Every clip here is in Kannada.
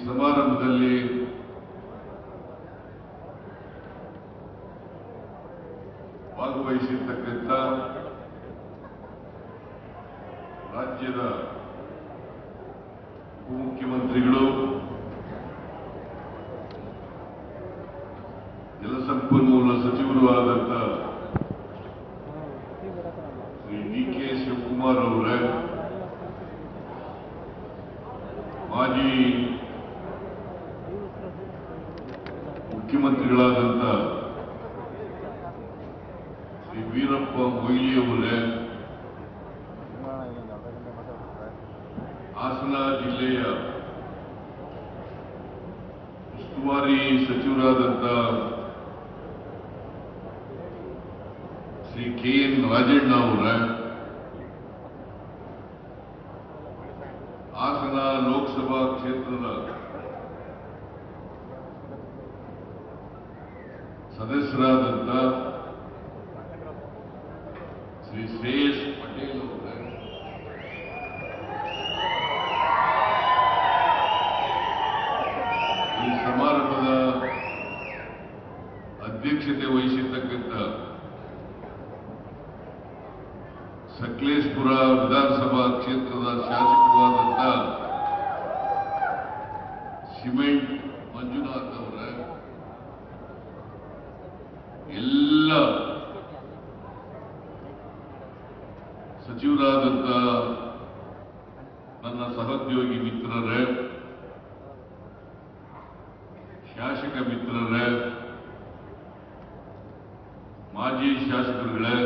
ಸಮಾರಂಭದಲ್ಲಿ ಭಾಗವಹಿಸಿರ್ತಕ್ಕಂಥ ರಾಜ್ಯದ ಉಪಮುಖ್ಯಮಂತ್ರಿಗಳು, ಜಲಸಂಪನ್ಮೂಲ ಸಚಿವರು ಆದಂಥ ಶ್ರೀ ಡಿ.ಕೆ. ಶಿವಕುಮಾರ್ ಅವರೇ, ಮಾಜಿ ಮುಖ್ಯಮಂತ್ರಿಗಳಾದಂಥ ಶ್ರೀ ವೀರಪ್ಪ ಮೊಯ್ಲಿ ಅವರೇ, ಹಾಸನ ಜಿಲ್ಲೆಯ ಉಸ್ತುವಾರಿ ಸಚಿವರಾದಂಥ ಶ್ರೀ ಕೆ.ಎನ್. ರಾಜಣ್ಣ ಅವರೇ, ಹಾಸನ ಲೋಕಸಭಾ ಕ್ಷೇತ್ರದ ಸದಸ್ಯರಾದಂಥ ಶ್ರೀ ಶ್ರೇಯಸ್ ಪಟೇಲ್ ಅವರೇ, ಈ ಸಮಾರಂಭದ ಅಧ್ಯಕ್ಷತೆ ವಹಿಸಿರ್ತಕ್ಕಂಥ ಸಕಲೇಶಪುರ ವಿಧಾನಸಭಾ ಕ್ಷೇತ್ರದ ಶಾಸಕರಾದಂಥ ಸಿಮೆಂಟ್ ಮಂಜುನಾಥ್ ಅವರ, ಎಲ್ಲ ಸಚಿವರಾದಂಥ ನನ್ನ ಸಹೋದ್ಯೋಗಿ ಮಿತ್ರರೇ, ಶಾಸಕ ಮಿತ್ರರೇ, ಮಾಜಿ ಶಾಸಕರುಗಳೇ,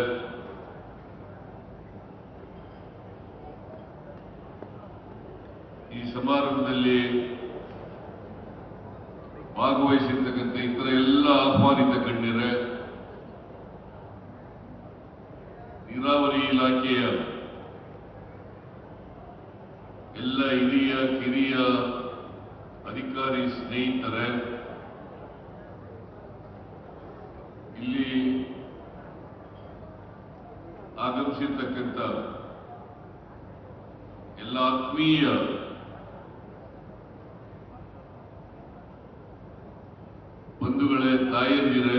ಈ ಸಮಾರಂಭದಲ್ಲಿ ಭಾಗವಹಿಸಿರ್ತಕ್ಕಂಥ ಇತರ ಎಲ್ಲ ಆಹ್ವಾನಿತ ಗಣ್ಯರೇ, ನೀರಾವರಿ ಇಲಾಖೆಯ ಎಲ್ಲ ಹಿರಿಯ ಕಿರಿಯ ಅಧಿಕಾರಿ ಸ್ನೇಹಿತರೇ, ಇಲ್ಲಿ ಆಗಮಿಸಿರ್ತಕ್ಕಂಥ ಎಲ್ಲ ಆತ್ಮೀಯ ಬಂಧುಗಳೇ, ತಾಯಂದಿರೇ,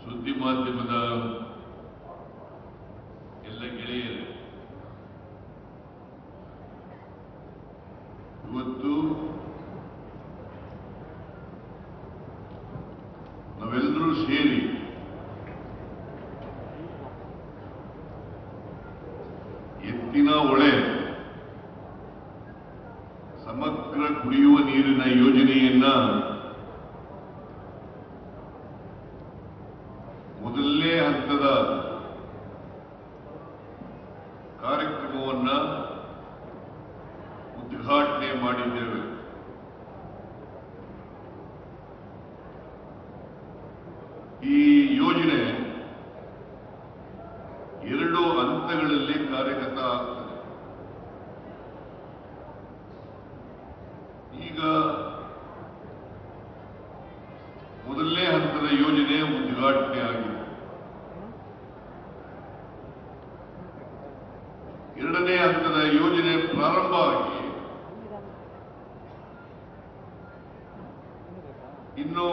ಸುದ್ದಿ ಮಾಧ್ಯಮದ ಎಲ್ಲ ಗೆಳೆಯರೇ, ಇವತ್ತು ನಾವೆಲ್ಲರೂ ಸೇರಿ ಎತ್ತಿನ ಹೊಳೆ ಸಮಗ್ರ ಕುಡಿಯುವ ನೀರಿನ ಯೋಜನೆಯನ್ನ ಮೊದಲನೇ ಹಂತದ ಕಾರ್ಯಕ್ರಮವನ್ನ ಉದ್ಘಾಟನೆ ಮಾಡಿದ್ದೇವೆ. ಈ ಯೋಜನೆ 2 ಹಂತಗಳಲ್ಲಿ ಕಾರ್ಯಗತ ಆಗ್ತದೆ. ಈಗ ಮೊದಲನೇ ಹಂತದ ಯೋಜನೆ ಉದ್ಘಾಟನೆ ಆಗಿದೆ. 2ನೇ ಹಂತದ ಯೋಜನೆ ಪ್ರಾರಂಭ ಆಗಿ ಇನ್ನು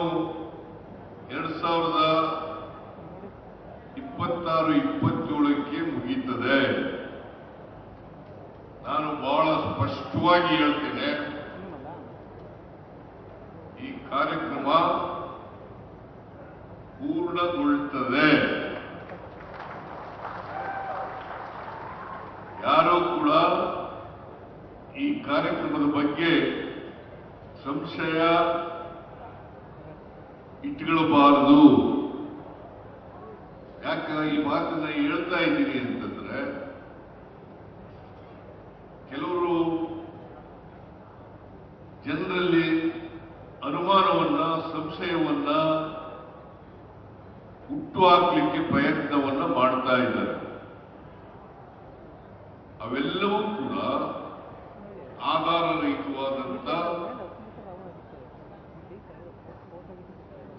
2026-27ಕ್ಕೆ ಮುಗಿಯುತ್ತದೆ. ನಾನು ಬಹಳ ಸ್ಪಷ್ಟವಾಗಿ ಹೇಳ್ತೇನೆ, ಈ ಕಾರ್ಯಕ್ರಮ ಪೂರ್ಣಗೊಳ್ಳುತ್ತದೆ. ಯಾರೂ ಕೂಡ ಈ ಕಾರ್ಯಕ್ರಮದ ಬಗ್ಗೆ ಸಂಶಯ ಇಟ್ಟುಕೊಳ್ಳಬಾರದು. ಯಾಕೆ ಈ ಮಾತನ್ನ ಹೇಳ್ತಾ ಇದ್ದೀನಿ ಅಂತಂದ್ರೆ, ಕೆಲವರು ಜನರಲ್ಲಿ ಅನುಮಾನವನ್ನ, ಸಂಶಯವನ್ನ ಹುಟ್ಟುಹಾಕಲಿಕ್ಕೆ ಪ್ರಯತ್ನವನ್ನ ಮಾಡ್ತಾ ಇದ್ದಾರೆ. ಅವೆಲ್ಲವೂ ಕೂಡ ಆಧಾರರಹಿತವಾದಂತ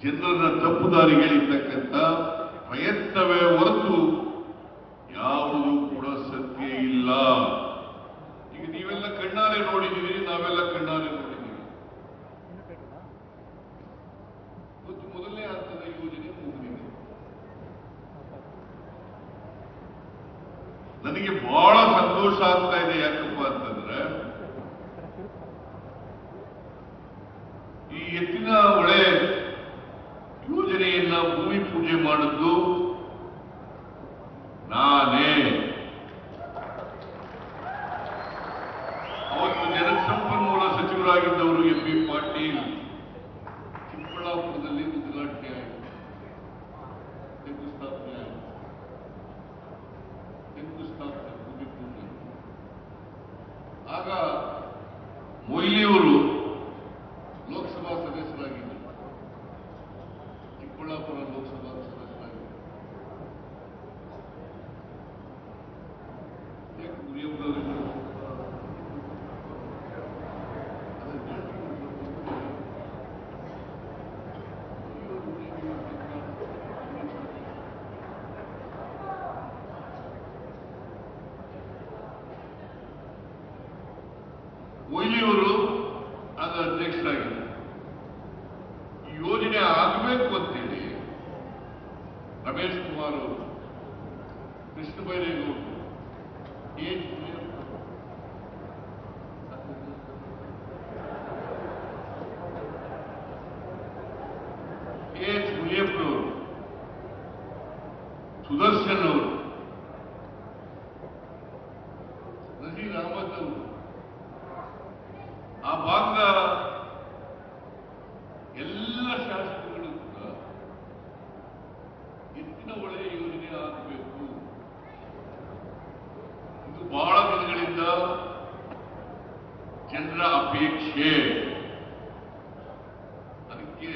ಜನರನ್ನ ತಪ್ಪುದಾರಿಗಳಿರ್ತಕ್ಕಂಥ ಪ್ರಯತ್ನವೇ ಹೊರತು ಯಾವುದೂ ಕೂಡ ಸತ್ಯ ಇಲ್ಲ. ಸಂತೋಷ ಆಗ್ತಾ ಇದೆ. ಯಾಕಪ್ಪ ಅಂತಂದ್ರೆ ಈ ಎತ್ತಿನ ಹೊಳೆ ಯೋಜನೆಯನ್ನ ಭೂಮಿ ಪೂಜೆ ಮಾಡಿದ್ದು ನಾನೇ. ಅವತ್ತು ಜಲಸಂಪನ್ಮೂಲ ಸಚಿವರಾಗಿದ್ದವರು ಎಂ.ಬಿ. ಪಾಟೀಲ್ ಚಿಕ್ಕಬಳ್ಳಾಪುರದಲ್ಲಿ ಉದ್ಘಾಟನೆ ಆಯಿತು, ಶಂಕುಸ್ಥಾಪನೆ ಭೂಮಿ ಪೂಜೆ. ಆಗ ಮೊಯ್ಲಿಯವರು ಲೋಕಸಭಾ ಸದಸ್ಯರಾಗಿದ್ದರು, ಚಿಕ್ಕಬಳ್ಳಾಪುರ ಲೋಕಸಭಾ ಸದಸ್ಯರಾಗಿದ್ದರು. ಮೊಯ್ಲಿಯವರು ಆಗ ಅಧ್ಯಕ್ಷರಾಗಿದ್ದರು. ಈ ಯೋಜನೆ ಆಗಬೇಕು ಅಂತೇಳಿ ರಮೇಶ್ ಕುಮಾರ್ ಅವರು, ಕೃಷ್ಣ ಬೈರೇಗೌಡರು, ಎಚ್ ಮುನಿಯಪ್ಪನವರು, ಸುದರ್ಶನ್ ಅವರು, ನಜೀರ್ ಅಹಮದ್ ಅವರು, ಆ ಭಾಗದ ಎಲ್ಲ ಶಾಸಕರು ಕೂಡ ಎತ್ತಿನ ಹೊಳೆ ಯೋಜನೆ ಆಗಬೇಕು, ಇದು ಬಹಳ ದಿನಗಳಿಂದ ಜನರ ಅಪೇಕ್ಷೆ, ಅದಕ್ಕೆ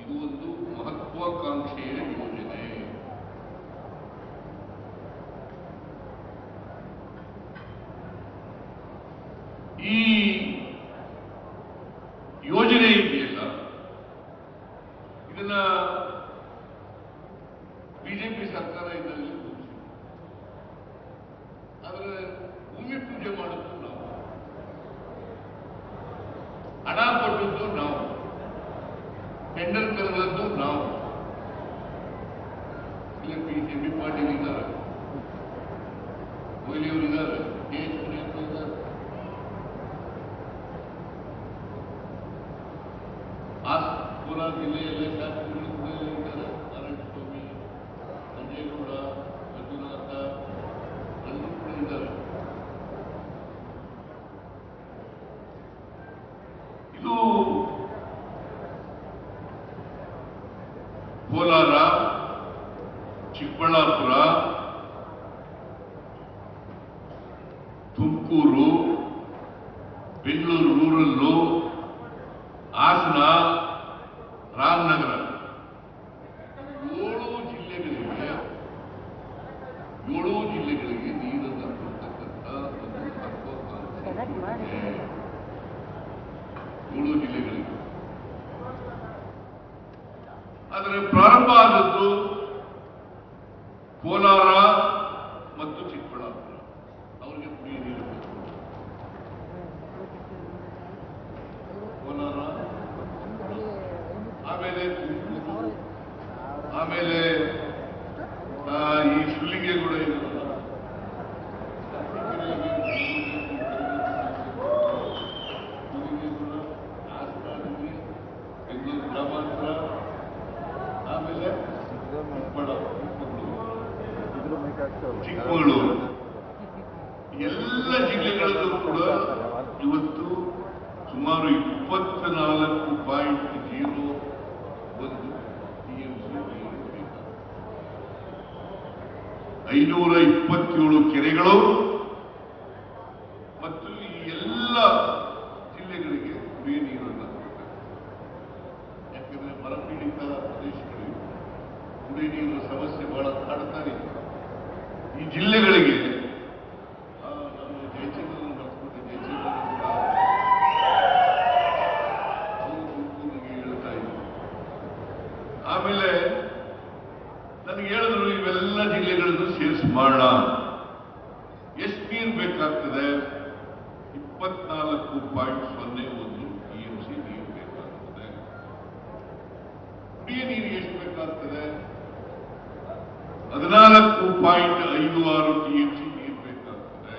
ಇದು ಒಂದು ಮಹತ್ವಾಕಾಂಕ್ಷೆಯ ಯೋಜನೆ. ಈ ಯೋಜನೆ ಇದೆಯಲ್ಲ, ಇದನ್ನ ಬಿಜೆಪಿ ಸರ್ಕಾರ ಇದರಲ್ಲಿ ತೋರಿಸಿದೆ. ಆದರೆ ಭೂಮಿ ಪೂಜೆ ಮಾಡೋದು ನಾವು, ಹಣ ಕೊಟ್ಟದ್ದು ನಾವು, ಟೆಂಡರ್ ಕರೆದದ್ದು ನಾವು. ಇಲ್ಲಿ ಬಿಜೆಪಿ ಪಾಟೀಲ್ ಇದ್ದಾರೆ, ಮೊಯ್ಲಿಯವರು ಇದ್ದಾರೆ, ಎಚ್ ಮುನಿಯಪ್ಪ ಇದ್ದಾರೆ, ಕೋಲಾರ ಜಿಲ್ಲೆಯಲ್ಲೇ ಶಾಸಕರು ಕೂಡ ಇದ್ದಾರೆ, ನಾರಾಯಣಸ್ವಾಮಿ, ಸಂಜೇಗೌಡ, ಮಂಜುನಾಥ, ಎಲ್ಲರೂ ಕೂಡ ಇದ್ದಾರೆ. ಇದು ಕೋಲಾರ, ಚಿಕ್ಕಬಳ್ಳಾಪುರ, ತುಮಕೂರು, ಬೆಂಗಳೂರು ರೂರಲ್ಲು, ಹಾಸನ, ರಾಮನಗರ 7 ಜಿಲ್ಲೆಗಳಿಗೆ ನೀರನ್ನು ಕೊಡ್ತಕ್ಕಂಥ ಒಂದು ಮಹತ್ವಾಕಾಂಕ್ಷೆ 7 ಜಿಲ್ಲೆಗಳಿಗೆ. ಆದರೆ ಪ್ರಾರಂಭ ಆದದ್ದು ಕೋಲಾರ ಮತ್ತು ಚಿಕ್ಕಬಳ್ಳಾಪುರ, ಅವರಿಗೆ ಕುಡಿಯ ನೀರು ಬೇಕು. ಕೋಲಾರ, ಆಮೇಲೆ ತುಮಕೂರು, ಆಮೇಲೆ ಈ ಶಿವಲಿಂಗೇಗೌಡ ಇರೋಲ್ಲ, ಹಾಸನದಲ್ಲಿ, ಬೆಂಗಳೂರು ಗ್ರಾಮಾಂತರ, ಆಮೇಲೆ ಚಿಕ್ಕಮಗಳೂರು, ಎಲ್ಲ ಜಿಲ್ಲೆಗಳಲ್ಲೂ ಕೂಡ ಇವತ್ತು ಸುಮಾರು 24.01 ಟಿಎಂಸಿ ನೀರು ಬೇಕು. 527 ಕೆರೆಗಳು ಮತ್ತು ಈ ಎಲ್ಲ ಜಿಲ್ಲೆಗಳಿಗೆ ಕುಡಿಯ ನೀರನ್ನು ಕೊಡ್ತಾರೆ. ಯಾಕಂದ್ರೆ ಬರಪೀಡಿತ ಪ್ರದೇಶಗಳಿಗೆ ಕುಡಿಯ ನೀರಿನ ಸಮಸ್ಯೆ ಬಹಳ ಕಾಡ್ತಾ ಇದೆ. ಈ ಜಿಲ್ಲೆಗಳಿಗೆ ನಾನು ಜಯಚಂದ್ರನ್ನು ಬರ್ಸ್ಬಿಟ್ಟೆ, ಜಯಚಂದ್ರ ಅವರು ತುಮಕೂರಿಗೆ ಹೇಳ್ತಾ ಇದ್ರು. ಆಮೇಲೆ ನನಗೆ ಹೇಳಿದ್ರು ಇವೆಲ್ಲ ಜಿಲ್ಲೆಗಳನ್ನು ಸೇರಿಸಿ ಮಾಡೋಣ. ಎಷ್ಟು ನೀರು ಬೇಕಾಗ್ತದೆ? 24.01 ಟಿಎಂಸಿ ನೀರು ಬೇಕಾಗ್ತದೆ. ಕುಡಿಯ ನೀರು ಎಷ್ಟು ಬೇಕಾಗ್ತದೆ? 14.56 ಟಿಎಂಸಿ ನೀರು ಬೇಕಾಗ್ತದೆ.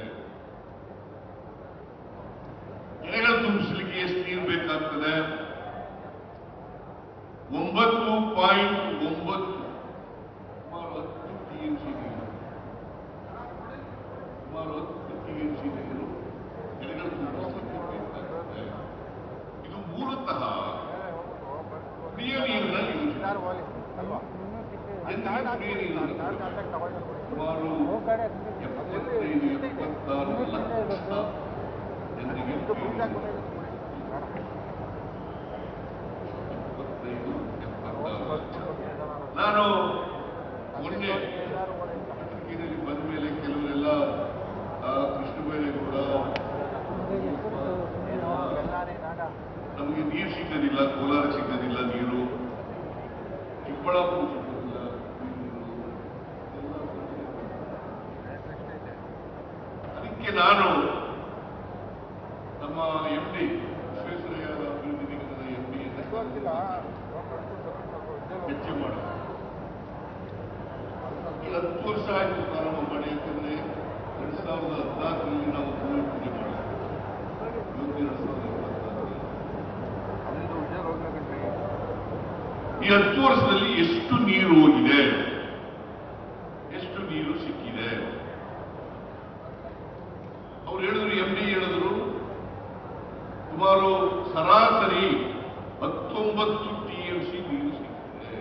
ಬರ್ತದೆ 9.9 ಸುಮಾರು 10 ಟಿಎಂಸಿ ನೀರು, ಸುಮಾರು 10 ಟಿಎಂಸಿ ನೀರು ಕೆರೆಗಳು ತುಂಬಿಸಲಿಕ್ಕೆ ಬೇಕಾಗುತ್ತೆ. ಇದು ಮೂಲತಃ ಕುಡಿಯ ನೀರಿನ ಯೋಜನೆ. ಕುಡಿಯ ನೀರಿನ ಸುಮಾರು 75-76 ಲಕ್ಷ ಜನರಿಗೆ ನಾನು ಮೊನ್ನೆ ಪತ್ರಿಕೆಯಲ್ಲಿ ಬಂದ ಮೇಲೆ ಕೆಲವರೆಲ್ಲ ಕೃಷ್ಣ ಬೈರೇಗೌಡ ನಮಗೆ ನೀರು ಸಿಗೋದಿಲ್ಲ, ಕೋಲಾರ ಸಿಗೋದಿಲ್ಲ, ನೀರು ಚಿಕ್ಕಬಳ್ಳಾಪುರ ಸಿಗೋದಿಲ್ಲ, ಅದಕ್ಕೆ ನಾನು ನಮ್ಮ MD ವಿಶ್ವೇಶ್ವರಯ್ಯ ಅಭಿವೃದ್ಧಿ ನಿಗಮದ MD ಚರ್ಚೆ ಮಾಡೋದು. ಈ 10 ವರ್ಷ ಆಯ್ತು ಪ್ರಾರಂಭ ಮಾಡಿ, ಯಾಕಂದ್ರೆ 2014ರಲ್ಲಿ ನಾವು ಭೂಮಿ ಪೂಜೆ ಮಾಡಿದ್ವಿ. 2024 ಈ 10 ವರ್ಷದಲ್ಲಿ ಎಷ್ಟು ನೀರು ಹೋಗಿದೆ, ಎಷ್ಟು ನೀರು ಸಿಕ್ಕಿದೆ? ಅವ್ರು ಹೇಳಿದ್ರು, MD ಹೇಳಿದ್ರು, ಸುಮಾರು ಸರಾಸರಿ 19 ಟಿಎಂಸಿ ನೀರು ಸಿಕ್ಕಿದೆ.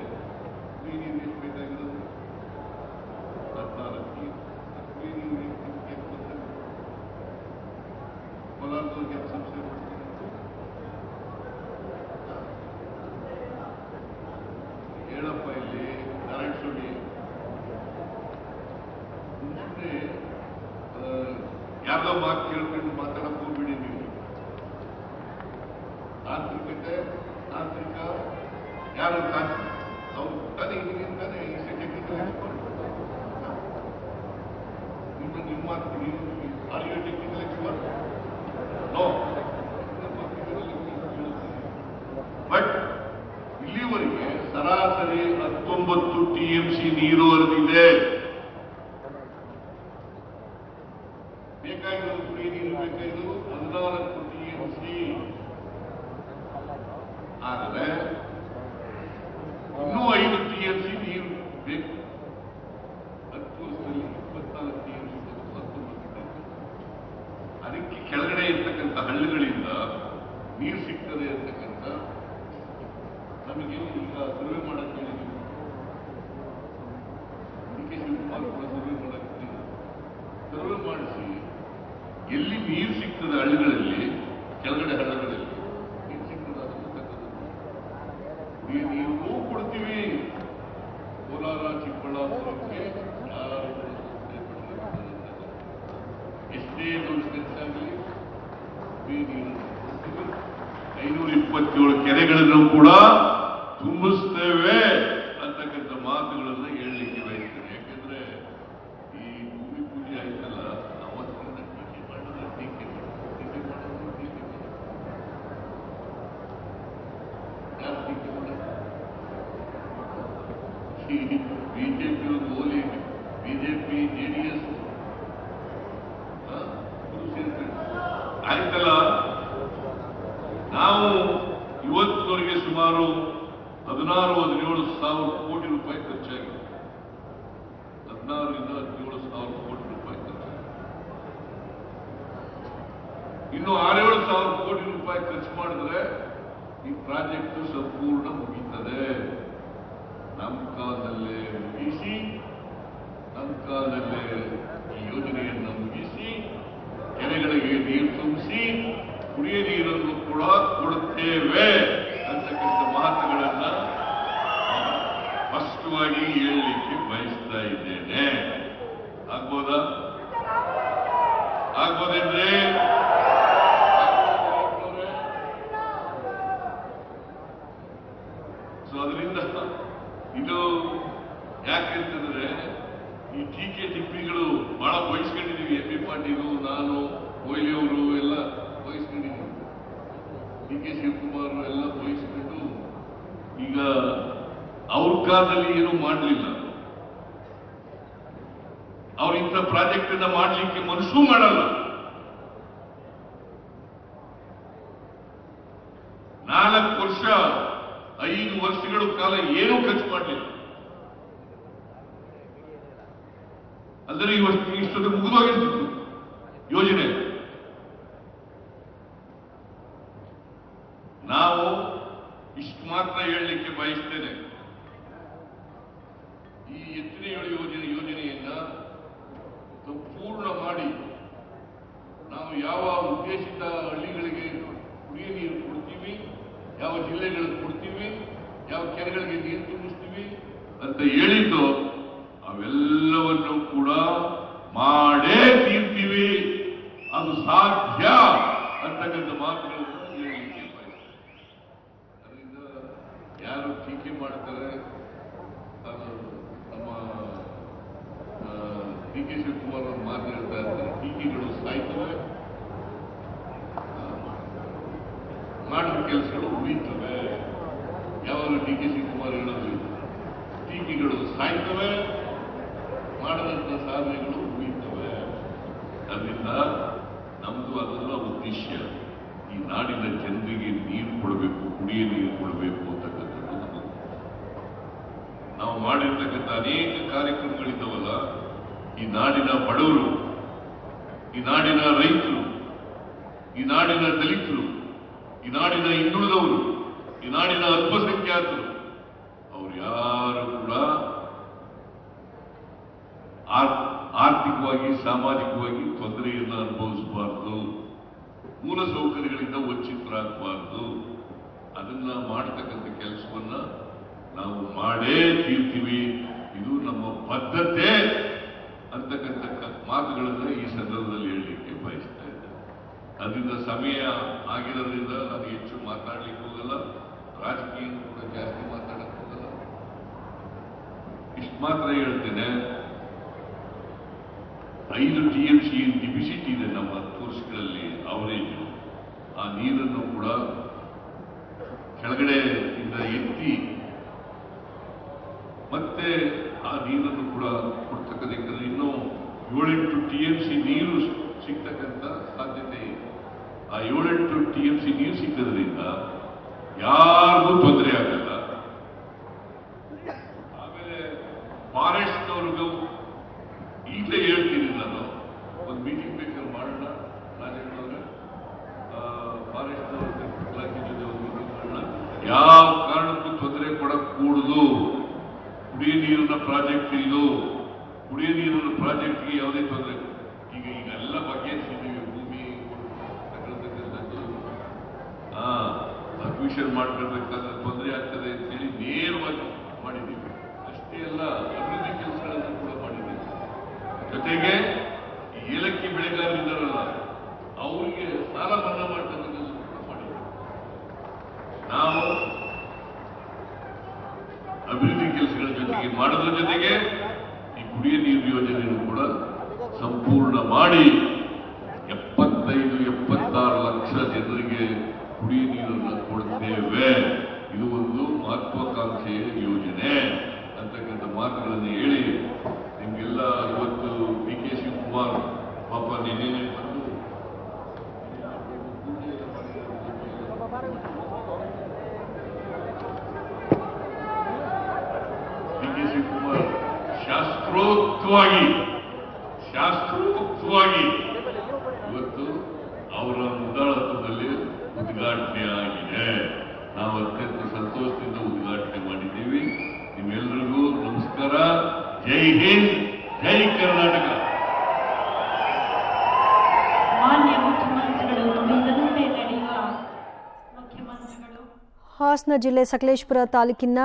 ನೀರು ಎಷ್ಟು ಬೇಕಾಗಿರೋದು? 14 ಟಿಎಂಸಿ ನೀರು. ಕೋಲಾರದವ್ರಿಗೆ ಕೆಲಸ ಸಂಸ್ಥೆ ಮಾಡ್ತಾರೆ, ಹೇಳಪ್ಪ ಇಲ್ಲಿ ನಾರಾಯಣ ಸ್ವಾಮಿ ಸುಮ್ಮನೆ ಯಾರ್ದೋ ಮಾತು ಕೇಳ್ಕೊಂಡು ಮಾತಾಡಕ್ ಹೋಗ್ಬಿಡಿ ನೀವು. ತಾಂತ್ರಿಕ ಯಾರು ಅವ್ರು ತಾನೇ ಹಿಂದಿಗಿಂತಾನೆ ಟೆಕ್ನಿಕಲ್ ಎಕ್ಸ್ಪರ್ಟ್. ನಿಮ್ಮ ಮಾತು ನೀವು are you technical expert? No. But ಇಲ್ಲಿವರೆಗೆ ಸರಾಸರಿ 19 ಟಿಎಂಸಿ ನೀರು ಹರಿದಿದೆ. ಬೇಕಾಗಿರೋದು ಕುಡಿಯ ನೀರು ಬೇಕಾಗಿರೋದು 14 ಟಿಎಂಸಿ. ಆದರೆ ಇನ್ನೂ 5 ಟಿಎಂಸಿ ನೀರು ಬೇಕು. 10 ವರ್ಷದಲ್ಲಿ 24 ಟಿಎಂಸಿ 19 ಅದಕ್ಕೆ ಕೆಳಗಡೆ ಇರ್ತಕ್ಕಂಥ ಹಳ್ಳಿಗಳಿಂದ ನೀರು ಸಿಗ್ತದೆ ಅಂತಕ್ಕಂಥ ನಮಗೆ ಈಗ ಸರ್ವೆ ಮಾಡಕ್ಕೆ ಹೇಳಿದ್ದೀವಿ. DK ಶಿವಕುಮಾರ್ ಕೂಡ ಸರ್ವೆ ಮಾಡಕ್ಕೆ ಸರ್ವೆ ಮಾಡಿಸಿ ಎಲ್ಲಿ ನೀರು ಸಿಗ್ತದೆ ಹಳ್ಳಿಗಳಲ್ಲಿ, ಕೆಳಗಡೆ ಹಳ್ಳಗಳಲ್ಲಿ ನೀರು ಸಿಗ್ತದೆ ಅದನ್ನು ನೀರು ಕೊಡ್ತೀವಿ. ಕೋಲಾರ ಚಿಕ್ಕಬಳ್ಳಾಪುರಕ್ಕೆ ಎಷ್ಟೇ ದೊಡ್ಡ ಕೆಲಸ ಆಗಲಿ ನೀರು 527 ಕೆರೆಗಳನ್ನು ಕೂಡ ತುಂಬಿಸ್ತೇವೆ ಅಂತಕ್ಕಂಥ ಮಾತುಗಳನ್ನು ಹೇಳಲಿಕ್ಕೆ ಬಯಸ್ತೇನೆ. ಯಾಕಂದ್ರೆ ಈ ಭೂಮಿ ಪೂಜೆ ಆಯ್ತಲ್ಲ, ಅವತ್ತಿನ ಟೀಕೆ ಮಾಡಿದ್ರೆ ಟೀಕೆ ಯಾರು ಟೀಕೆ ಮಾಡೋದು? ಬಿಜೆಪಿ ಓಲಿ, ಬಿಜೆಪಿ JDS ಆಯ್ತಲ್ಲ. ನಾವು ಇವತ್ತಿನವರೆಗೆ ಸುಮಾರು 16-17 ಸಾವಿರ ಕೋಟಿ ರೂಪಾಯಿ ಖರ್ಚಾಗಿದೆ. 16ರಿಂದ 17 ಸಾವಿರ ಕೋಟಿ ರೂಪಾಯಿ ಖರ್ಚಾಗಿದೆ. ಇನ್ನು 6-7 ಸಾವಿರ ಕೋಟಿ ರೂಪಾಯಿ ಖರ್ಚು ಮಾಡಿದ್ರೆ ಈ ಪ್ರಾಜೆಕ್ಟ್ ಸಂಪೂರ್ಣ ಮುಗೀತದೆ. ನಮ್ಮ ಕಾಲದಲ್ಲೇ ಮುಗಿಸಿ, ನಮ್ಮ ಕಾಲದಲ್ಲೇ ಈ ಯೋಜನೆಯನ್ನು ಮುಗಿಸಿ, ಕೆರೆಗಳಿಗೆ ನೀರು ತುಂಬಿಸಿ, ಕುಡಿಯ ನೀರನ್ನು ಕೂಡ ಕೊಡುತ್ತೇವೆ ಅಂತಕ್ಕಂಥ ಮಾತುಗಳನ್ನ ಸ್ಪಷ್ಟವಾಗಿ ಹೇಳಲಿಕ್ಕೆ ಬಯಸ್ತಾ ಇದ್ದೇನೆ. ಆಗ್ಬೋದಾ? ಆಗ್ಬೋದೇನ್ರಿ? ಸೊ ಅದರಿಂದ ಇದು ಯಾಕೆಂತಂದ್ರೆ ಈ ಟೀಕೆ ಟಿಪ್ಪಣಿಗಳು ಬಹಳ ಬಯಸ್ಕೊಂಡಿದ್ದೀವಿ. MP ಪಾಟೀಲು, ನಾನು, ಕೊಹ್ಲಿ ಅವರು ಎಲ್ಲ ಬಯಸ್ಕೊಂಡಿದ್ದೀವಿ. DK ಶಿವಕುಮಾರ್ ಎಲ್ಲ ಬಯಸ್ಕೊಂಡು ಈಗ ಅವ್ರ ಕಾಲದಲ್ಲಿ ಏನೂ ಮಾಡಲಿಲ್ಲ. ಅವ್ರ ಇಂಥ ಪ್ರಾಜೆಕ್ಟ್ ಅನ್ನ ಮಾಡಲಿಕ್ಕೆ ಮನಸ್ಸೂ ಮಾಡಲ್ಲ. ಕಾಲ ಏನೂ ಖರ್ಚು ಮಾಡಲಿಲ್ಲ. ಅಂದರೆ ಇಷ್ಟೊಂದು ಮುಗಿದೋಗಿರ್ತಿತ್ತು ಯೋಜನೆ. ನಾವು ಇಷ್ಟು ಮಾತ್ರ ಹೇಳಲಿಕ್ಕೆ ಬಯಸ್ತೇನೆ, ಈ ಎತ್ತಿನ ಯೋಜನೆಯನ್ನ ಸಂಪೂರ್ಣ ಮಾಡಿ ನಾವು ಯಾವ ಉದ್ದೇಶಿತ ಹಳ್ಳಿಗಳಿಗೆ ಕುಡಿಯ ನೀರು ಕೊಡ್ತೀವಿ, ಯಾವ ಜಿಲ್ಲೆಗಳಿಗೆ ಕೊಡ್ತೀವಿ, ಯಾವ ಕೆರೆಗಳಿಗೆ ನೀರು ತುಂಬಿಸ್ತೀವಿ ಅಂತ ಹೇಳಿದ್ದು ಅವೆಲ್ಲವನ್ನು ಕೂಡ ಮಾಡೇ ತೀರ್ತೀವಿ, ಅದು ಸಾಧ್ಯ ಅಂತಕ್ಕಂಥ ಮಾತುಗಳನ್ನು ಹೇಳಲಿಕ್ಕೆ ಬಯಸ್ತೇನೆ. ಅದರಿಂದ ಯಾರು ಟೀಕೆ ಮಾಡ್ತಾರೆ, ನಮ್ಮ ಡಿ ಕೆ ಶಿವಕುಮಾರ್ ಅವರು ಮಾತನಾಡ್ತಾ ಇರ್ತಾರೆ, ಟೀಕೆಗಳು ಸಾಯ್ತವೆ, ಮಾಡಿದ ಕೆಲಸಗಳು ಉಳಿತವೆ. ಯಾವಾಗ ಡಿ ಕೆ ಶಿವಕುಮಾರ್ ಹೇಳೋದು, ಟೀಕೆಗಳು ಸಾಯ್ತವೆ, ಮಾಡಿದಂಥ ಸಾಧನೆಗಳು ಉಳಿತವೆ. ಅದರಿಂದ ನಮ್ದು ಅದೆಲ್ಲ ಉದ್ದೇಶ, ಈ ನಾಡಿನ ಜನರಿಗೆ ನೀರು ಕೊಡಬೇಕು, ಕುಡಿಯ ನೀರು ಕೊಡಬೇಕು ಅಂತಕ್ಕಂಥದ್ದು. ನಾವು ಮಾಡಿರ್ತಕ್ಕಂಥ ಅನೇಕ ಕಾರ್ಯಕ್ರಮಗಳಿದ್ದಾವಲ್ಲ, ಈ ನಾಡಿನ ಬಡವರು, ಈ ನಾಡಿನ ರೈತರು, ಈ ನಾಡಿನ ದಲಿತರು, ಈ ನಾಡಿನ ಹಿಂದುಳಿದವರು, ಈ ನಾಡಿನ ಅಲ್ಪಸಂಖ್ಯಾತರು, ಅವ್ರು ಯಾರು ಕೂಡ ಆರ್ಥಿಕವಾಗಿ ಸಾಮಾಜಿಕವಾಗಿ ತೊಂದರೆಯನ್ನು ಅನುಭವಿಸಬಾರದು, ಮೂಲ ಸೌಕರ್ಯಗಳಿಂದ ವಂಚಿತರಾಗಬಾರದು. ಅದನ್ನ ಮಾಡತಕ್ಕಂಥ ಕೆಲಸವನ್ನ ನಾವು ಮಾಡೇ ತೀರ್ತೀವಿ, ಇದು ನಮ್ಮ ಬದ್ಧತೆ ಅಂತಕ್ಕಂಥ ಮಾತುಗಳನ್ನ ಈ ಸಂದರ್ಭದಲ್ಲಿ ಹೇಳಲಿಕ್ಕೆ ಬಯಸ್ತಾ ಇದ್ದೇನೆ. ಅದರಿಂದ ಸಮಯ ಆಗಿರೋದ್ರಿಂದ ನಾನು ಹೆಚ್ಚು ಮಾತಾಡ್ಲಿಕ್ಕೆ ಹೋಗಲ್ಲ, ರಾಜಕೀಯ ಕೂಡ ಜಾಸ್ತಿ ಮಾತಾಡಕ್ಕೆ ಹೋಗಲ್ಲ. ಇಷ್ಟು ಮಾತ್ರ ಹೇಳ್ತೇನೆ, 5 TMC ಡೆಫಿಸಿಟ್ ಇದೆ ನಮ್ಮ 10 ವರ್ಷಗಳಲ್ಲಿ ಅವರೇಜ್. ಆ ನೀರನ್ನು ಕೂಡ ಕೆಳಗಡೆಯಿಂದ ಎತ್ತಿ ಮತ್ತೆ ಆ ನೀರನ್ನು ಕೂಡ ಕೊಡ್ತಕ್ಕಂಥ, ಇನ್ನೂ 7-8 TMC ನೀರು ಸಿಗ್ತಕ್ಕಂಥ ಸಾಧ್ಯತೆ ಇದೆ. ಆ 7-8 TMC ನೀರು ಸಿಕ್ಕದ್ರಿಂದ ಯಾರಿಗೂ ತೊಂದರೆ ಆಗಲ್ಲ. ಆಮೇಲೆ ಫಾರೆಸ್ಟ್ನವ್ರಿಗೂ ಈಗಲೇ ಹೇಳ್ತೀನಿ, ನಾನು ಒಂದು ಮೀಟಿಂಗ್ ಬೇಕಾದ್ರೆ ಮಾಡೋಣ, ರಾಜೇಂದ್ರ ಫಾರೆಸ್ಟ್ ಇಲಾಖೆ ಜೊತೆ ಒಂದು ಮೀಟಿಂಗ್ ಮಾಡೋಣ. ಯಾವ ಕಾರಣಕ್ಕೂ ತೊಂದರೆ ಕೊಡக்கூಡುದು. ಕುಡಿಯ ನೀರಿನ ಪ್ರಾಜೆಕ್ಟ್ ಇದು, ಕುಡಿಯ ನೀರಿನ ಪ್ರಾಜೆಕ್ಟ್ಗೆ ಯಾವುದೇ ತೊಂದರೆ. ಈಗೆಲ್ಲ ಬಗೆಹರಿಸಿದ್ದೀವಿ, ಭೂಮಿ ತಗೊಳ್ತಕ್ಕಂಥದ್ದು, ಅಡ್ಮಿಷನ್ ಮಾಡ್ಕೊಳ್ಬೇಕಾದ್ರೆ ತೊಂದರೆ ಆಗ್ತದೆ ಅಂತೇಳಿ ನೇರವಾಗಿ ಮಾಡಿದ್ದೀವಿ. ಅಷ್ಟೇ ಅಲ್ಲ, ಅಭಿವೃದ್ಧಿ ಕೆಲಸಗಳನ್ನು ಕೂಡ ಮಾಡಿದ್ದೀವಿ. ಜೊತೆಗೆ ಈ ಏಲಕ್ಕಿ ಬೆಳೆಗಾರರಿದ್ದಾರಲ್ಲ, ಅವರಿಗೆ ಸಾಲ ಮನ್ನಾ ಮಾಡ್ತಕ್ಕಂಥದ್ದು ಕೂಡ ಮಾಡಿದ್ದೀವಿ. ನಾವು ಅಭಿವೃದ್ಧಿ ಕೆಲಸಗಳ ಜೊತೆಗೆ ಮಾಡೋದ್ರ ಜೊತೆಗೆ ಈ ಕುಡಿಯ ನೀರು ಯೋಜನೆಯನ್ನು ಕೂಡ ಸಂಪೂರ್ಣ ಮಾಡಿ 75-76 ಲಕ್ಷ ಜನರಿಗೆ ಕುಡಿಯ ನೀರನ್ನು ಕೊಡ್ತೇವೆ. ಇದು ಒಂದು ಮಹತ್ವಾಕಾಂಕ್ಷೆಯ ಯೋಜನೆ ಅಂತಕ್ಕಂಥ ಮಾತುಗಳನ್ನು ಹೇಳಿ ನಿಮ್ಗೆಲ್ಲ ಇವತ್ತು ಡಿ ಕೆ ಶಿವಕುಮಾರ್ ಪಾಪ ನಿನ್ನೆ ಬಂದು ಡಿ ಕೆ ಶಿವಕುಮಾರ್ ಶಾಸ್ತ್ರೋಕ್ತವಾಗಿ ಇವತ್ತು ಅವರ ಮುಂದಾಳತ್ವದಲ್ಲಿ ಉದ್ಘಾಟನೆ ಆಗಿದೆ. ನಾವು ಅತ್ಯಂತ ಸಂತೋಷದಿಂದ ಉದ್ಘಾಟನೆ ಮಾಡಿದ್ದೀವಿ. ನಿಮ್ಮೆಲ್ಲರಿಗೂ ನಮಸ್ಕಾರ. ಜೈ ಹಿಂದ್, ಜೈ ಕರ್ನಾಟಕ. ಮಾನ್ಯ ಮುಖ್ಯಮಂತ್ರಿಗಳು, ನಮ್ಮೆಲ್ಲರೂಪೇ ನಡೆಯುವ ಮುಖ್ಯಮಂತ್ರಿಗಳು. ಹಾಸನ ಜಿಲ್ಲೆ ಸಕಲೇಶಪುರ ತಾಲೂಕಿನ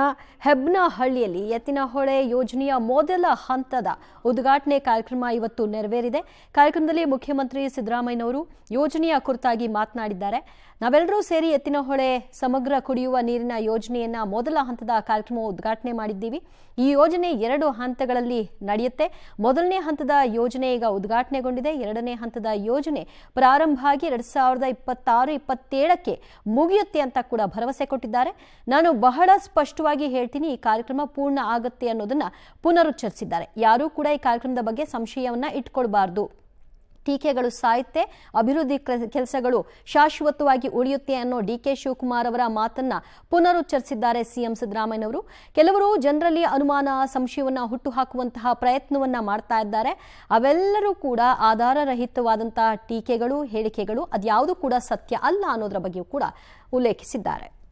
ಹೆಬ್ನಹಳ್ಳಿಯಲ್ಲಿ ಎತ್ತಿನಹೊಳೆ ಯೋಜನೆಯ ಮೊದಲ ಹಂತದ ಉದ್ಘಾಟನೆ ಕಾರ್ಯಕ್ರಮ ಇವತ್ತು ನೆರವೇರಿದೆ. ಕಾರ್ಯಕ್ರಮದಲ್ಲಿ ಮುಖ್ಯಮಂತ್ರಿ ಸಿದ್ದರಾಮಯ್ಯನವರು ಯೋಜನೆಯ ಕುರಿತಾಗಿ ಮಾತನಾಡಿದ್ದಾರೆ. ನಾವೆಲ್ಲರೂ ಸೇರಿ ಎತ್ತಿನಹೊಳೆ ಸಮಗ್ರ ಕುಡಿಯುವ ನೀರಿನ ಯೋಜನೆಯನ್ನ ಮೊದಲ ಹಂತದ ಕಾರ್ಯಕ್ರಮ ಉದ್ಘಾಟನೆ ಮಾಡಿದ್ದೀವಿ. ಈ ಯೋಜನೆ 2 ಹಂತಗಳಲ್ಲಿ ನಡೆಯುತ್ತೆ. ಮೊದಲನೇ ಹಂತದ ಯೋಜನೆ ಈಗ ಉದ್ಘಾಟನೆಗೊಂಡಿದೆ. 2ನೇ ಹಂತದ ಯೋಜನೆ ಪ್ರಾರಂಭ ಆಗಿ 2026-27ಕ್ಕೆ ಮುಗಿಯುತ್ತೆ ಅಂತ ಕೂಡ ಭರವಸೆ ಕೊಟ್ಟಿದ್ದಾರೆ. ನಾನು ಬಹಳ ಸ್ಪಷ್ಟವಾಗಿ ಹೇಳ್ತೀನಿ, ಈ ಕಾರ್ಯಕ್ರಮ ಪೂರ್ಣ ಆಗುತ್ತೆ ಅನ್ನೋದನ್ನ ಪುನರುಚ್ಚರಿಸಿದ್ದಾರೆ. ಯಾರೂ ಕೂಡ ಈ ಕಾರ್ಯಕ್ರಮದ ಬಗ್ಗೆ ಸಂಶಯವನ್ನ ಇಟ್ಕೊಳ್ಬಾರ್ದು. ಟೀಕೆಗಳು ಸಾಯುತ್ತೆ, ಅಭಿವೃದ್ಧಿ ಕೆಲಸಗಳು ಶಾಶ್ವತವಾಗಿ ಉಳಿಯುತ್ತೆ ಅನ್ನೋ ಡಿಕೆ ಶಿವಕುಮಾರ್ ಅವರ ಮಾತನ್ನ ಪುನರುಚ್ಚರಿಸಿದ್ದಾರೆ ಸಿಎಂ ಸಿದ್ದರಾಮಯ್ಯನವರು. ಕೆಲವರು ಜನರಲ್ಲಿ ಅನುಮಾನ, ಸಂಶಯವನ್ನ ಹುಟ್ಟುಹಾಕುವಂತಹ ಪ್ರಯತ್ನವನ್ನ ಮಾಡ್ತಾ ಇದ್ದಾರೆ. ಅವೆಲ್ಲರೂ ಕೂಡ ಆಧಾರರಹಿತವಾದಂತಹ ಟೀಕೆಗಳು, ಹೇಳಿಕೆಗಳು, ಅದ್ಯಾವುದು ಕೂಡ ಸತ್ಯ ಅಲ್ಲ ಅನ್ನೋದರ ಬಗ್ಗೆಯೂ ಕೂಡ ಉಲ್ಲೇಖಿಸಿದ್ದಾರೆ.